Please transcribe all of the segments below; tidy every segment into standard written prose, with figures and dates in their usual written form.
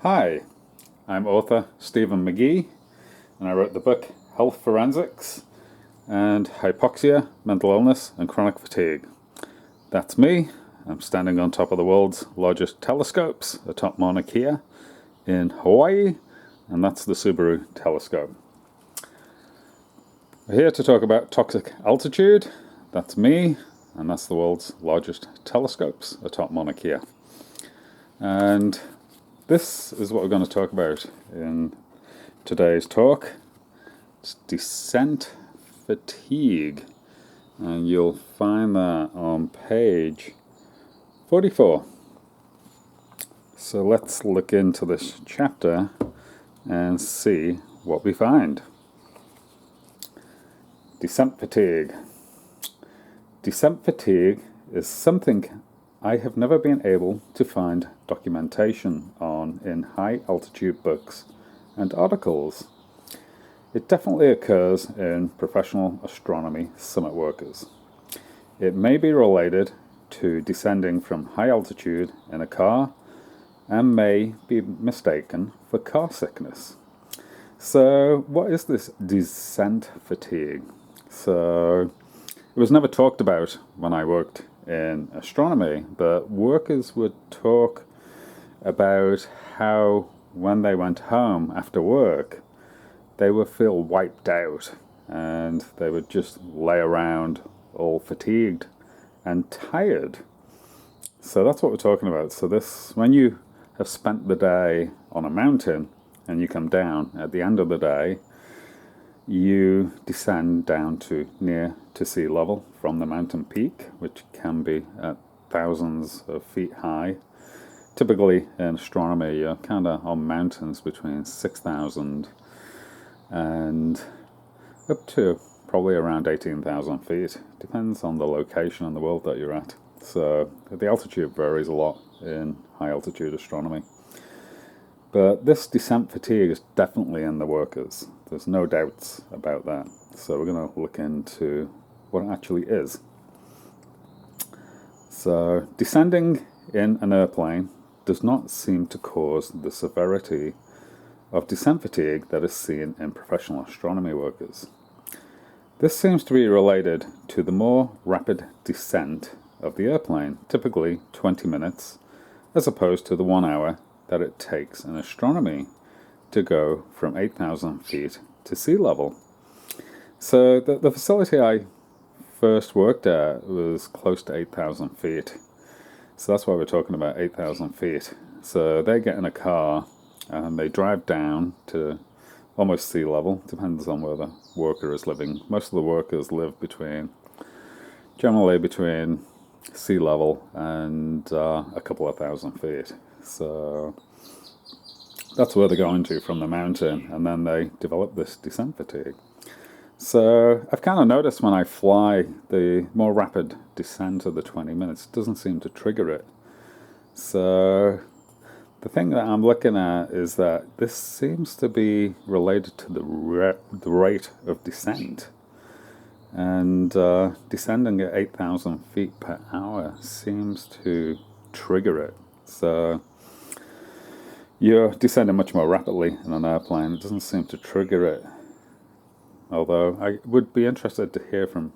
Hi, I'm author Stephen McGee, and I wrote the book Health Forensics and Hypoxia, Mental Illness, and Chronic Fatigue. That's me. I'm standing on top of the world's largest telescopes atop Mauna Kea in Hawaii, and that's the Subaru telescope. We're here to talk about toxic altitude. That's me, and that's the world's largest telescopes atop Mauna Kea. And this is what we're going to talk about in today's talk. It's descent fatigue, and you'll find that on page 44. So let's look into this chapter and see what we find. Descent fatigue. Descent fatigue is something I have never been able to find documentation on in high altitude books and articles. It definitely occurs in professional astronomy summit workers. It may be related to descending from high altitude in a car and may be mistaken for car sickness. So what is this descent fatigue? So it was never talked about when I worked in astronomy, but workers would talk about how when they went home after work, they would feel wiped out and they would just lay around all fatigued and tired. So that's what we're talking about. So this, when you have spent the day on a mountain and you come down at the end of the day, you descend down to near to sea level from the mountain peak, which can be at thousands of feet high. Typically in astronomy, you're kind of on mountains between 6,000 and up to probably around 18,000 feet. Depends on the location in the world that you're at. So the altitude varies a lot in high altitude astronomy. But this descent fatigue is definitely in the workers. There's no doubts about that. So we're going to look into what it actually is. So descending in an airplane does not seem to cause the severity of descent fatigue that is seen in professional astronomy workers. This seems to be related to the more rapid descent of the airplane, typically 20 minutes, as opposed to the 1 hour that it takes in astronomy to go from 8,000 feet to sea level. So the facility I first worked at was close to 8,000 feet. So that's why we're talking about 8,000 feet. So they get in a car and they drive down to almost sea level. Depends on where the worker is living. Most of the workers live generally between sea level and a couple of thousand feet. So that's where they're going to from the mountain, and then they develop this descent fatigue. So I've kind of noticed when I fly, the more rapid descent of the 20 minutes doesn't seem to trigger it. So the thing that I'm looking at is that this seems to be related to the rate of descent. And descending at 8,000 feet per hour seems to trigger it. So you're descending much more rapidly in an airplane. It doesn't seem to trigger it. Although I would be interested to hear from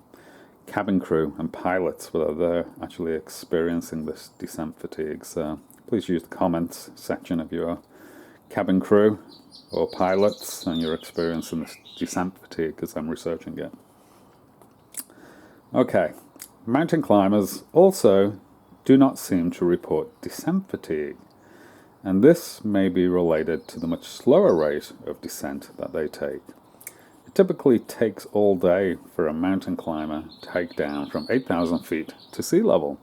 cabin crew and pilots whether they're actually experiencing this descent fatigue. So please use the comments section of your cabin crew or pilots and you're experiencing this descent fatigue, because I'm researching it. Okay, mountain climbers also do not seem to report descent fatigue, and this may be related to the much slower rate of descent that they take. It typically takes all day for a mountain climber to hike down from 8,000 feet to sea level.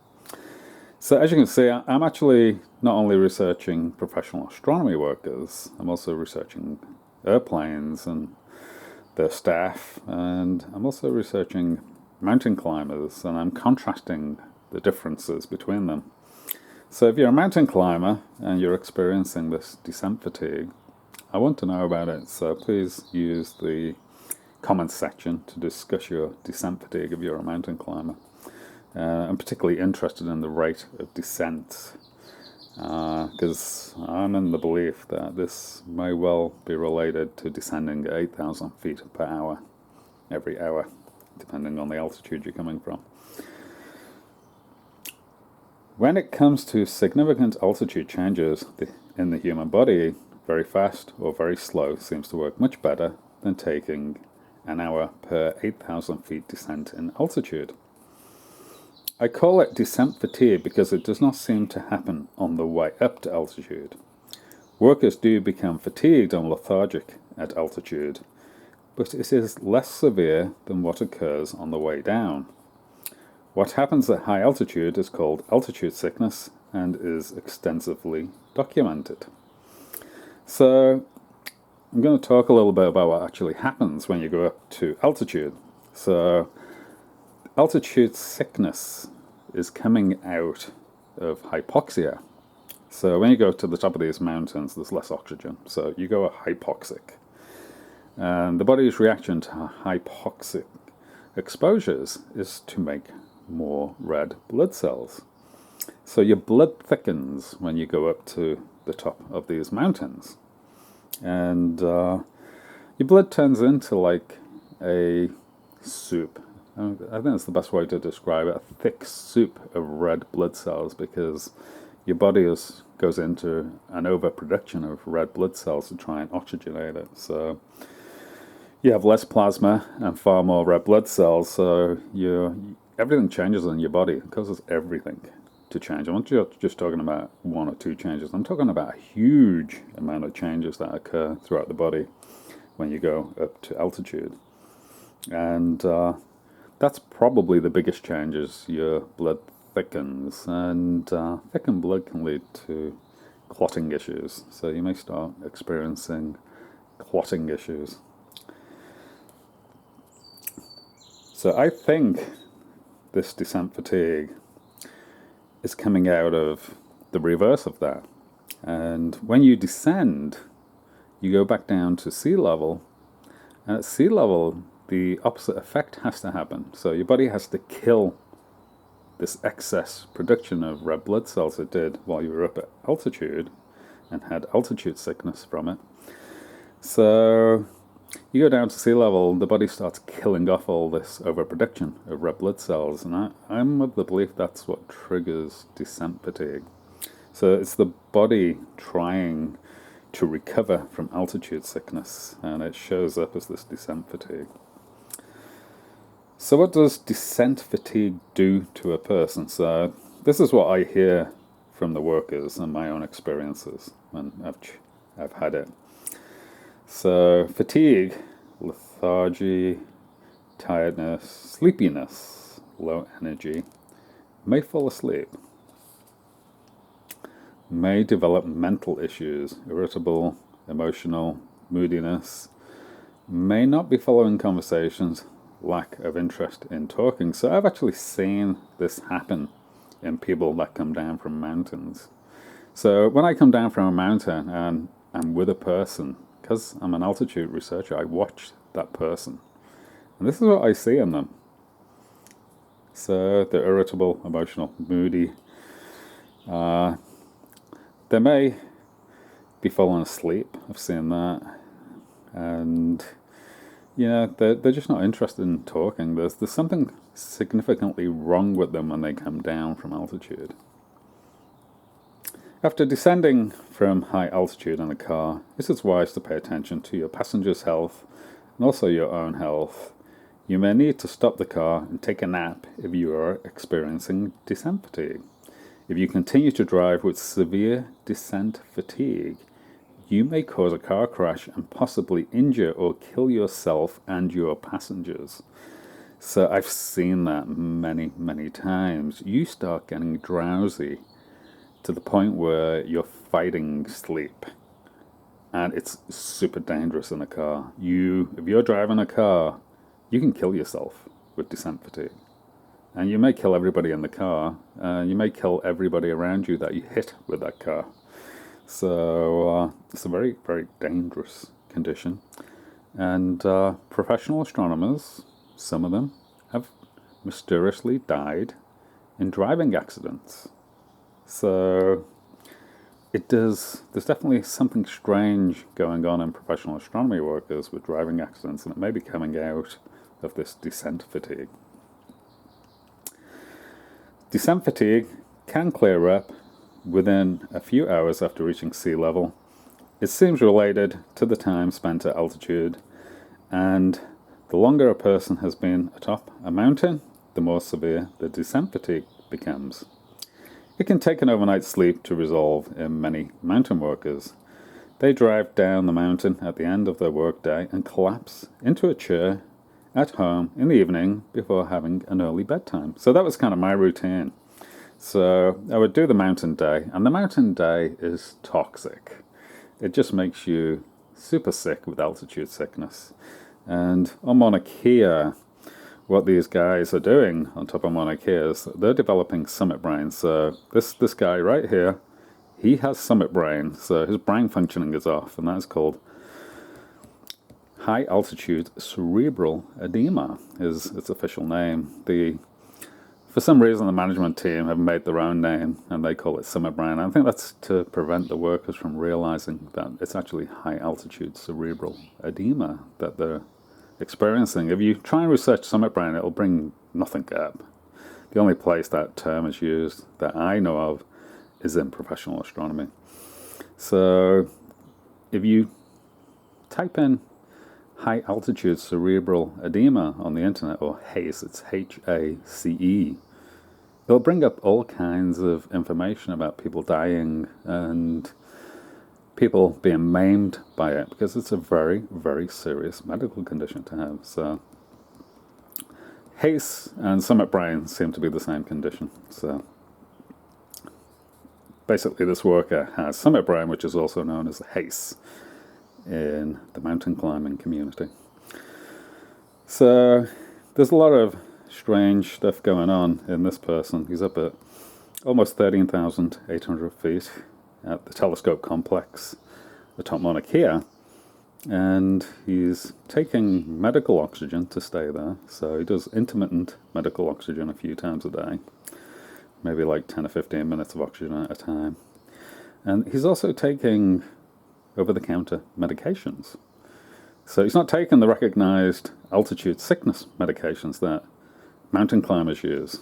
So as you can see, I'm actually not only researching professional astronomy workers, I'm also researching airplanes and their staff, and I'm also researching mountain climbers, and I'm contrasting the differences between them. So if you're a mountain climber and you're experiencing this descent fatigue, I want to know about it. So please use the comments section to discuss your descent fatigue if you're a mountain climber. I'm particularly interested in the rate of descent because I'm in the belief that this may well be related to descending at 8,000 feet per hour every hour, depending on the altitude you're coming from. When it comes to significant altitude changes in the human body, very fast or very slow seems to work much better than taking an hour per 8,000 feet descent in altitude. I call it descent fatigue because it does not seem to happen on the way up to altitude. Workers do become fatigued and lethargic at altitude, but it is less severe than what occurs on the way down. What happens at high altitude is called altitude sickness and is extensively documented. So I'm going to talk a little bit about what actually happens when you go up to altitude. So altitude sickness is coming out of hypoxia. So when you go to the top of these mountains, there's less oxygen, so you go hypoxic. And the body's reaction to hypoxic exposures is to make more red blood cells. So your blood thickens when you go up to the top of these mountains. And your blood turns into like a soup. I think that's the best way to describe it, a thick soup of red blood cells, because your body goes into an overproduction of red blood cells to try and oxygenate it. So you have less plasma and far more red blood cells, so everything changes in your body. It causes everything to change. I'm not just talking about one or two changes. I'm talking about a huge amount of changes that occur throughout the body when you go up to altitude. And that's probably the biggest changes. Your blood thickens, and thickened blood can lead to clotting issues. So you may start experiencing clotting issues. So I think this descent fatigue is coming out of the reverse of that. And when you descend, you go back down to sea level, and at sea level, the opposite effect has to happen. So your body has to kill this excess production of red blood cells it did while you were up at altitude and had altitude sickness from it. So you go down to sea level, the body starts killing off all this overproduction of red blood cells, and I'm of the belief that's what triggers descent fatigue. So it's the body trying to recover from altitude sickness, and it shows up as this descent fatigue. So what does descent fatigue do to a person? So this is what I hear from the workers and my own experiences when I've had it. So fatigue, lethargy, tiredness, sleepiness, low energy, may fall asleep, may develop mental issues, irritable, emotional, moodiness, may not be following conversations, lack of interest in talking. So I've actually seen this happen in people that come down from mountains. So when I come down from a mountain and I'm with a person, because I'm an altitude researcher, I watch that person. And this is what I see in them. So they're irritable, emotional, moody. They may be falling asleep. I've seen that. And they're just not interested in talking. There's something significantly wrong with them when they come down from altitude. After descending from high altitude in a car, it is wise to pay attention to your passenger's health and also your own health. You may need to stop the car and take a nap if you are experiencing descent fatigue. If you continue to drive with severe descent fatigue, you may cause a car crash and possibly injure or kill yourself and your passengers. So I've seen that many, many times. You start getting drowsy to the point where you're fighting sleep. And it's super dangerous in a car. If you're driving a car, you can kill yourself with descent fatigue. And you may kill everybody in the car. You may kill everybody around you that you hit with that car. So it's a very, very dangerous condition. And professional astronomers, some of them, have mysteriously died in driving accidents. So there's definitely something strange going on in professional astronomy workers with driving accidents, and it may be coming out of this descent fatigue. Descent fatigue can clear up within a few hours after reaching sea level. It seems related to the time spent at altitude, and the longer a person has been atop a mountain, the more severe the descent fatigue becomes. It can take an overnight sleep to resolve in many mountain workers. They drive down the mountain at the end of their workday and collapse into a chair at home in the evening before having an early bedtime. So that was kind of my routine. So I would do the mountain day, and the mountain day is toxic. It just makes you super sick with altitude sickness. And on Mauna Kea, what these guys are doing on top of Mauna Kea is they're developing summit brain. So this guy right here, he has summit brain. So his brain functioning is off, and that's called high altitude cerebral edema is its official name. For some reason, the management team have made their own name, and they call it summit brain. I think that's to prevent the workers from realizing that it's actually high altitude cerebral edema that they're experiencing. If you try and research summit brain, it'll bring nothing up. The only place that term is used that I know of is in professional astronomy. So if you type in high altitude cerebral edema on the internet, or HACE, it's HACE, it'll bring up all kinds of information about people dying and people being maimed by it, because it's a very, very serious medical condition to have. So HACE and summit brain seem to be the same condition. So basically this worker has summit brain, which is also known as HACE in the mountain climbing community. So there's a lot of strange stuff going on in this person. He's up at almost 13,800 feet at the telescope complex atop Mauna Kea, and he's taking medical oxygen to stay there. So he does intermittent medical oxygen a few times a day, maybe like 10 or 15 minutes of oxygen at a time. And he's also taking over-the-counter medications. So he's not taking the recognized altitude sickness medications that mountain climbers use,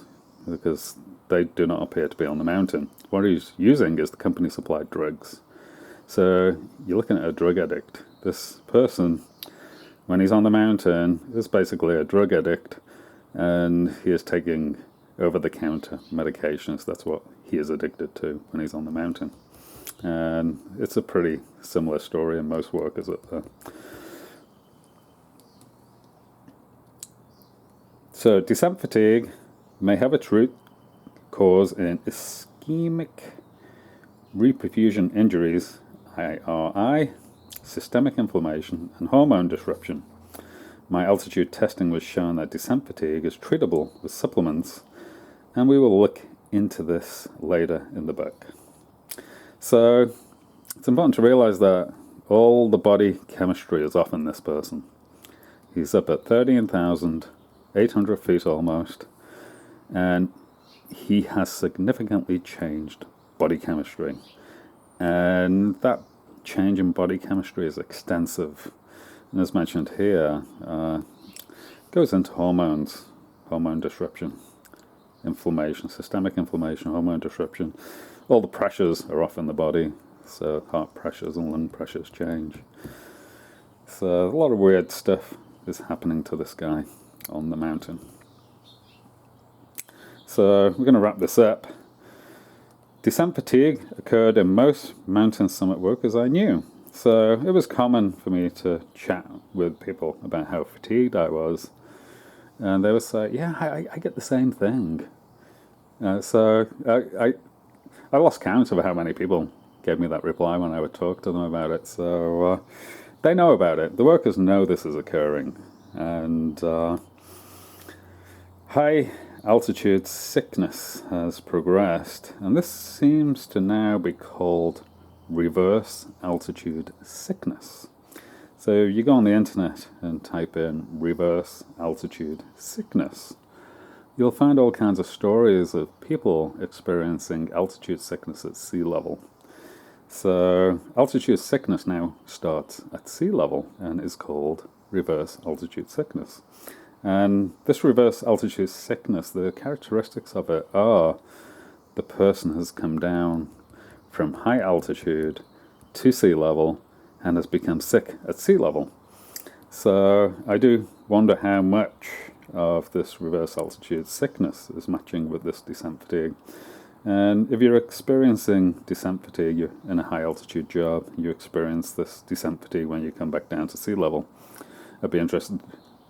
because they do not appear to be on the mountain. What he's using is the company-supplied drugs. So you're looking at a drug addict. This person, when he's on the mountain, is basically a drug addict, and he is taking over-the-counter medications. That's what he is addicted to when he's on the mountain. And it's a pretty similar story in most workers up there. So descent fatigue may have its root cause in ischemic reperfusion injuries, IRI, systemic inflammation, and hormone disruption. My altitude testing was shown that descent fatigue is treatable with supplements, and we will look into this later in the book. So it's important to realize that all the body chemistry is off in this person. He's up at 13,800 feet almost, and he has significantly changed body chemistry. And that change in body chemistry is extensive. And as mentioned here, goes into hormones, hormone disruption, inflammation, systemic inflammation, hormone disruption. All the pressures are off in the body, so heart pressures and lung pressures change. So a lot of weird stuff is happening to this guy on the mountain. So we're going to wrap this up. Descent fatigue occurred in most mountain summit workers I knew. So it was common for me to chat with people about how fatigued I was. And they would say, yeah, I get the same thing. So I lost count of how many people gave me that reply when I would talk to them about it. So they know about it. The workers know this is occurring. And high altitude sickness has progressed. And this seems to now be called reverse altitude sickness. So you go on the internet and type in reverse altitude sickness. You'll find all kinds of stories of people experiencing altitude sickness at sea level. So altitude sickness now starts at sea level and is called reverse altitude sickness. And this reverse altitude sickness, the characteristics of it are the person has come down from high altitude to sea level and has become sick at sea level. So I do wonder how much of this reverse altitude sickness is matching with this descent fatigue. And if you're experiencing descent fatigue, you're in a high altitude job, you experience this descent fatigue when you come back down to sea level, I'd be interested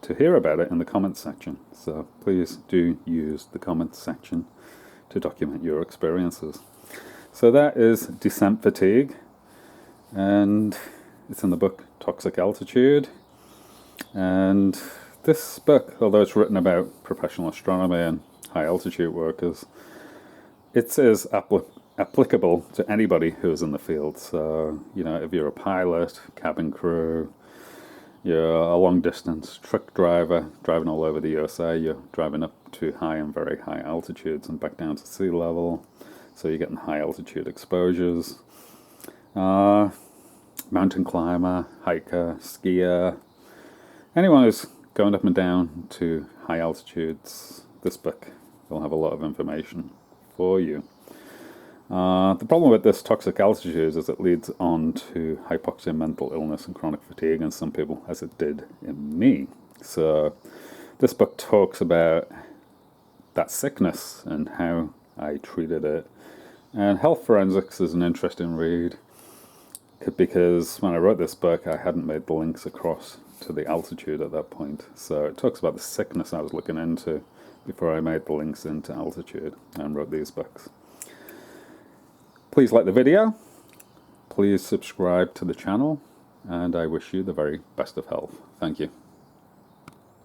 to hear about it in the comments section. So please do use the comments section to document your experiences. So that is descent fatigue, and it's in the book Toxic Altitude. And this book, although it's written about professional astronomy and high altitude workers, it's as applicable to anybody who's in the field. So, you know, if you're a pilot, cabin crew, you're a long distance truck driver driving all over the USA, you're driving up to high and very high altitudes and back down to sea level, so you're getting high altitude exposures. Mountain climber, hiker, skier, anyone who's going up and down to high altitudes, this book will have a lot of information for you. The problem with this toxic altitude is it leads on to hypoxia, mental illness, and chronic fatigue in some people, as it did in me. So this book talks about that sickness and how I treated it. And health forensics is an interesting read, because when I wrote this book, I hadn't made the links across to the altitude at that point. So it talks about the sickness I was looking into before I made the links into altitude and wrote these books. Please like the video, please subscribe to the channel, and I wish you the very best of health. Thank you.